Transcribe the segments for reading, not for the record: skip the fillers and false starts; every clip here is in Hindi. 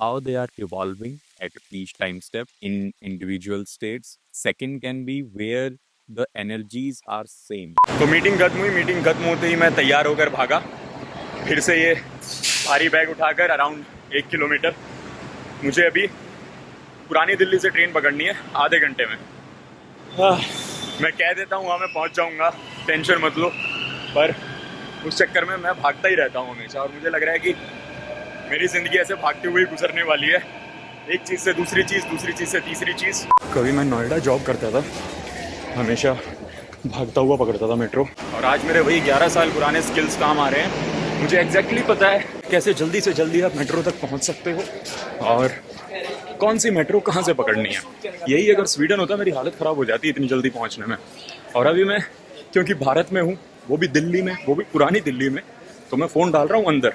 how they are evolving at each time step in individual states. Second can be where the energies are same. तो मीटिंग खत्म होते ही मैं तैयार होकर भागा फिर से ये भारी बैग उठाकर अराउंड 1 किलोमीटर। मुझे अभी पुरानी दिल्ली से ट्रेन पकड़नी है आधे घंटे में। मैं कह देता हूँ वहाँ मैं पहुँच जाऊँगा, टेंशन मत लो, पर उस चक्कर में मैं भागता ही रहता हूँ हमेशा। और मुझे लग रहा है कि मेरी ज़िंदगी ऐसे भागते हुए गुजरने वाली है, एक चीज़ से दूसरी चीज़, दूसरी चीज़ से तीसरी चीज़। कभी मैं नोएडा जॉब करता था, हमेशा भागता हुआ पकड़ता था मेट्रो, और आज मेरे वही 11 साल पुराने स्किल्स काम आ रहे हैं। मुझे एग्जैक्टली पता है कैसे जल्दी से जल्दी आप मेट्रो तक पहुंच सकते हो और कौन सी मेट्रो कहाँ से पकड़नी है। यही अगर स्वीडन होता मेरी हालत ख़राब हो जाती इतनी जल्दी पहुंचने में। और अभी मैं क्योंकि भारत में हूँ, वो भी दिल्ली में, वो भी पुरानी दिल्ली में, तो मैं फ़ोन डाल रहा हूँ अंदर,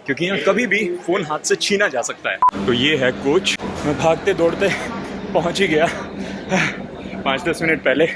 क्योंकि यहाँ कभी भी फ़ोन हाथ से छीना जा सकता है। तो ये है कोच। मैं भागते दौड़ते पहुँच ही गया 5-10 मिनट पहले।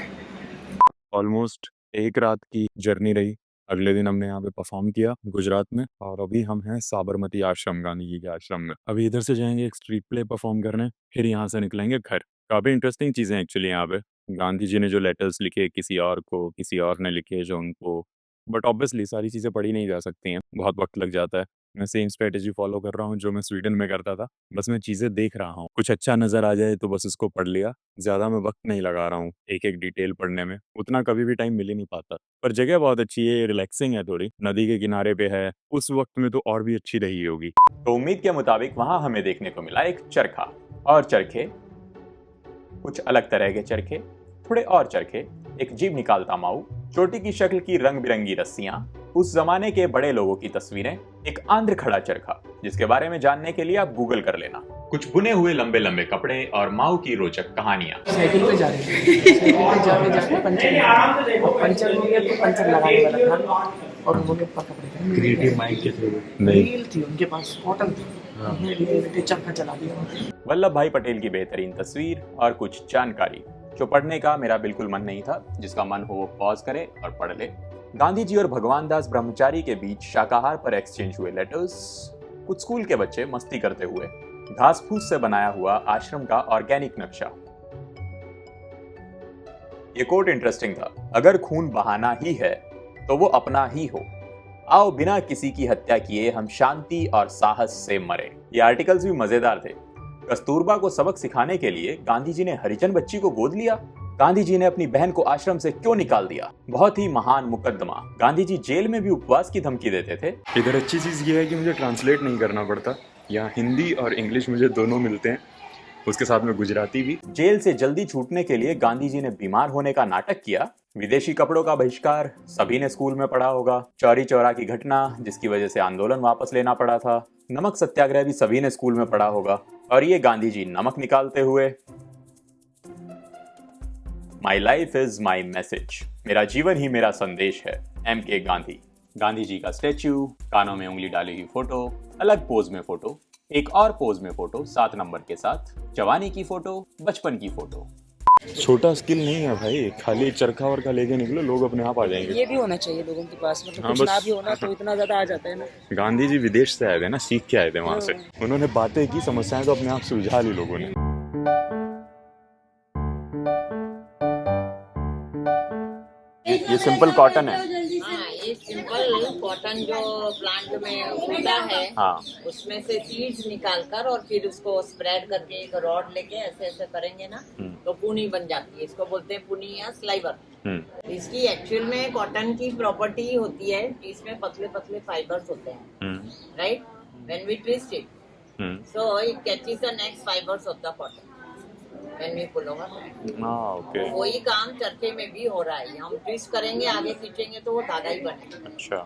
ऑलमोस्ट एक रात की जर्नी रही। अगले दिन हमने यहाँ पे परफॉर्म किया गुजरात में, और अभी हम हैं साबरमती आश्रम, गांधी जी के आश्रम में। अभी इधर से जाएंगे एक स्ट्रीट प्ले परफॉर्म करने, फिर यहाँ से निकलेंगे घर। काफ़ी इंटरेस्टिंग चीज़ें एक्चुअली यहाँ पे। गांधी जी ने जो लेटर्स लिखे किसी और को, किसी और ने लिखे जो उनको, बट ऑब्वियसली सारी चीज़ें पढ़ी नहीं जा सकती हैं, बहुत वक्त लग जाता है। मैं सेम स्ट्रेटेजी फॉलो कर रहा हूँ जो मैं स्वीडन में करता था, बस मैं चीज़ें देख रहा हूँ, कुछ अच्छा नज़र आ जाए तो बस उसको पढ़ लिया। ज़्यादा मैं वक्त नहीं लगा रहा हूँ एक एक डिटेल पढ़ने में, उतना कभी भी टाइम मिल ही नहीं पाता। पर जगह बहुत अच्छी है, रिलैक्सिंग है, थोड़ी नदी के किनारे पे है, उस वक्त में तो और भी अच्छी रही होगी। तो उम्मीद के मुताबिक वहां हमें देखने को मिला एक चरखा, और चरखे, कुछ अलग तरह के चरखे, थोड़े और चरखे, एक जीभ निकालता माऊ, चोटी की शक्ल की रंग बिरंगी रस्सियां, उस जमाने के बड़े लोगों की तस्वीरें, एक आंध्र खड़ा चरखा जिसके बारे में जानने के लिए आप गूगल कर लेना, कुछ बुने हुए लंबे लंबे कपड़े और माऊ की रोचक कहानियां। साइकिल पे जा रहे थे, साइकिल पे जाते जाते पंचर हो गया तो पंचर लगाने वाला था और उन्होंने पकड़े क्रिएटिव माइंड के थ्रू रील थी उनके पास, कॉटन थी, उन्होंने धीरे चरखा चला दिया। वल्लभ भाई पटेल की बेहतरीन तस्वीर और कुछ जानकारी जो पढ़ने का मेरा बिल्कुल मन नहीं था, जिसका मन हो वो पॉज करे और पढ़ ले। गांधी जी और भगवान दास ब्रह्मचारी के बीच शाकाहार पर एक्सचेंज हुए लेटर्स, कुछ स्कूल के बच्चे मस्ती करते हुए, घास फूस से बनाया हुआ आश्रम का ऑर्गेनिक नक्शा। ये कोट इंटरेस्टिंग था, अगर खून बहाना ही है तो वो अपना ही हो, आओ बिना किसी की हत्या किए हम शांति और साहस से मरे। ये आर्टिकल्स भी मजेदार थे। कस्तूरबा को सबक सिखाने के लिए गांधी जी ने हरिजन बच्ची को गोद लिया। गांधी जी ने अपनी बहन को आश्रम से क्यों निकाल दिया। बहुत ही महान मुकदमा। गांधी जी जेल में भी उपवास की धमकी देते थे। इधर अच्छी चीज़ ये है कि मुझे ट्रांसलेट नहीं करना पड़ता, यहाँ हिंदी और इंग्लिश मुझे दोनों मिलते हैं, उसके साथ में गुजराती भी। जेल से जल्दी छूटने के लिए गांधी जी ने बीमार होने का नाटक किया। विदेशी कपड़ों का बहिष्कार सभी ने स्कूल में पढ़ा होगा। चौरी चौरा की घटना जिसकी वजह से आंदोलन वापस लेना पड़ा था। नमक सत्याग्रह भी सभी ने स्कूल में पढ़ा होगा। और ये गांधी जी नमक निकालते हुए, my life is my message, मेरा जीवन ही मेरा संदेश है, M.K. गांधी। गांधी जी का स्टैच्यू, कानों में उंगली डाली हुई फोटो, अलग पोज में फोटो, एक और पोज में फोटो 7 नंबर के साथ, जवानी की फोटो, बचपन की फोटो। छोटा स्किल नहीं है भाई, खाली चरखा वर्खा लेके निकलो, लोग अपने आप आ जाएंगे। ये भी होना चाहिए लोगों के पास, मतलब हाँ, कुछ बस। ना भी होना तो इतना ज्यादा आ जाता है ना। गांधी जी विदेश से आए थे ना, सीख के आए थे वहां से, उन्होंने बातें की, समस्याएं तो अपने आप सुलझा ली लोगों ने। ये सिंपल कॉटन है। हाँ, ये सिंपल कॉटन जो प्लांट में होता है, हाँ, उसमें से सीड्स निकाल कर और फिर उसको स्प्रेड करके एक रॉड लेके ऐसे ऐसे करेंगे ना तो पुनी बन जाती है। इसको बोलते हैं पुनी या स्लाइवर। इसकी एक्चुअल में कॉटन की प्रॉपर्टी होती है कि इसमें पतले पतले फाइबर्स होते हैं, right. When we twist it so it catches the next fibres of the cotton when we pull over. Okay. वही काम चरखे में भी हो रहा है। हम ट्विस्ट करेंगे, आगे खींचेंगे तो वो धागा ही बनेगा। अच्छा,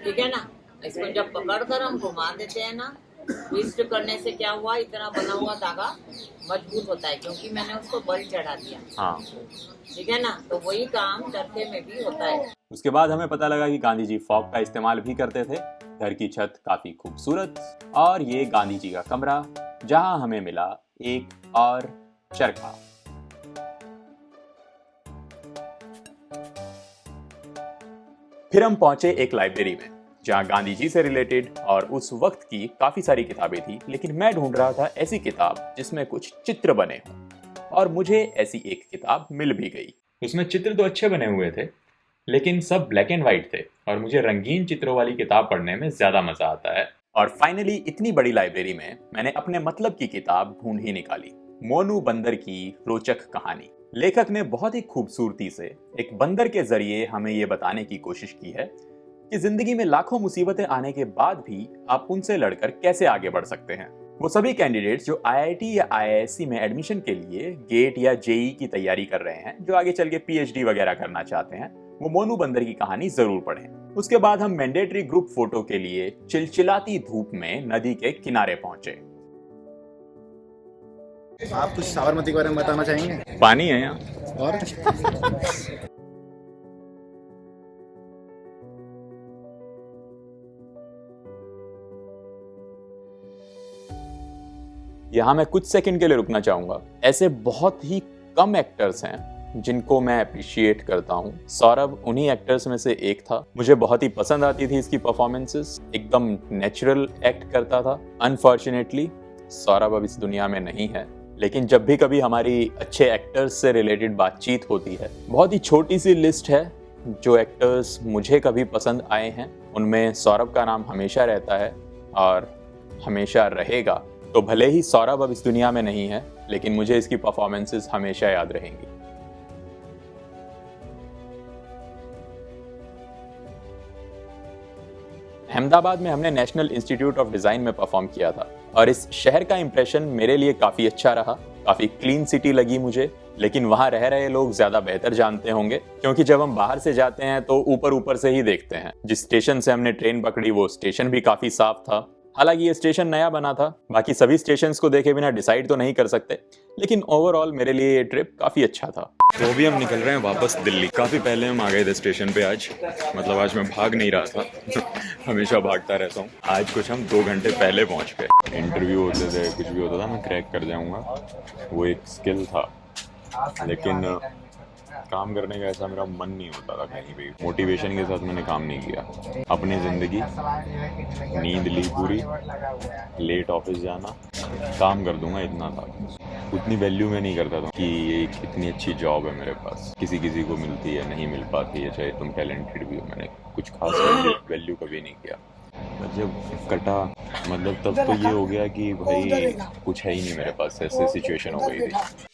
ठीक है ना। इसको जब पकड़ कर हम घुमा देते हैं ना, ट्विस्ट करने से क्या हुआ, इतना बना हुआ धागा मजबूत होता है क्योंकि मैंने उसको बल चढ़ा दिया। हाँ। ठीक है ना। तो वही काम चरखे में भी होता है। उसके बाद हमें पता लगा कि गांधी जी फॉग का इस्तेमाल भी करते थे। घर की छत काफी खूबसूरत, और ये गांधी जी का कमरा जहां हमें मिला एक और चरखा। फिर हम पहुंचे एक लाइब्रेरी में जहां गांधी जी से रिलेटेड और उस वक्त की काफी सारी किताबें थी, लेकिन मैं ढूंढ रहा था ऐसी किताब जिसमें कुछ चित्र बने हों, और मुझे ऐसी एक किताब मिल भी गई। उसमें चित्र तो अच्छे बने हुए थे, लेकिन सब ब्लैक एंड व्हाइट थे, और मुझे रंगीन चित्रों वाली किताब पढ़ने में ज्यादा मजा आता है। और फाइनली इतनी बड़ी लाइब्रेरी में मैंने अपने मतलब की किताब ढूंढ ही निकाली, मोनू बंदर की रोचक कहानी। लेखक ने बहुत ही खूबसूरती से एक बंदर के जरिए हमें ये बताने की कोशिश की है कि जिंदगी में लाखों मुसीबतें आने के बाद भी आप उनसे लड़कर कैसे आगे बढ़ सकते हैं। वो सभी कैंडिडेट्स जो आईआईटी या आईआईएससी में एडमिशन के लिए गेट या जेई की तैयारी कर रहे हैं, जो आगे चल के पीएचडी वगैरह करना चाहते हैं, वो मोनू बंदर की कहानी जरूर पढ़ें। उसके बाद हम मैंडेटरी ग्रुप फोटो के लिए चिलचिलाती धूप में नदी के किनारे पहुंचे। आप कुछ साबरमती के बारे में बताना चाहेंगे? पानी है यहाँ। और यहाँ मैं कुछ सेकंड के लिए रुकना चाहूंगा। ऐसे बहुत ही कम एक्टर्स हैं जिनको मैं अप्रिशिएट करता हूँ। सौरभ उन्हीं एक्टर्स में से एक था। मुझे बहुत ही पसंद आती थी इसकी परफॉर्मेंसेस, एकदम नेचुरल एक्ट करता था। अनफॉर्चुनेटली सौरभ अब इस दुनिया में नहीं है, लेकिन जब भी कभी हमारी अच्छे एक्टर्स से रिलेटेड बातचीत होती है, बहुत ही छोटी सी लिस्ट है जो एक्टर्स मुझे कभी पसंद आए हैं, उनमें सौरभ का नाम हमेशा रहता है और हमेशा रहेगा। तो भले ही सौरभ अब इस दुनिया में नहीं है, लेकिन मुझे इसकी परफॉर्मेंसेस हमेशा याद रहेंगी। अहमदाबाद में हमने नेशनल इंस्टीट्यूट ऑफ डिजाइन में परफॉर्म किया था, और इस शहर का इंप्रेशन मेरे लिए काफी अच्छा रहा। काफी क्लीन सिटी लगी मुझे, लेकिन वहां रह रहे लोग ज्यादा बेहतर जानते होंगे, क्योंकि जब हम बाहर से जाते हैं तो ऊपर ऊपर से ही देखते हैं। जिस स्टेशन से हमने ट्रेन पकड़ी वो स्टेशन भी काफी साफ था। हालांकि ये स्टेशन नया बना था, बाकी सभी स्टेशंस को देखे बिना डिसाइड तो नहीं कर सकते, लेकिन ओवरऑल मेरे लिए ये ट्रिप काफी अच्छा था। तो अभी हम निकल रहे हैं वापस दिल्ली। काफ़ी पहले हम आ गए थे स्टेशन पे आज, मतलब आज मैं भाग नहीं रहा था हमेशा भागता रहता हूँ। आज कुछ हम 2 घंटे पहले पहुँच गए। इंटरव्यू होते थे, कुछ भी होता था, मैं क्रैक कर जाऊँगा, वो एक स्किल था, लेकिन काम करने का ऐसा मेरा मन नहीं होता था कहीं भी। मोटिवेशन के साथ मैंने काम नहीं किया। अपनी ज़िंदगी, नींद ली पूरी, लेट ऑफिस जाना, काम कर दूंगा, इतना था। उतनी वैल्यू मैं नहीं करता था कि ये इतनी अच्छी जॉब है मेरे पास, किसी किसी को मिलती है, नहीं मिल पाती है, चाहे तुम टैलेंटेड भी हो। मैंने कुछ खास वैल्यू कभी नहीं किया। जब कटा, मतलब तब तो ये हो गया कि भाई कुछ है ही नहीं मेरे पास, ऐसे सिचुएशन हो गई थी।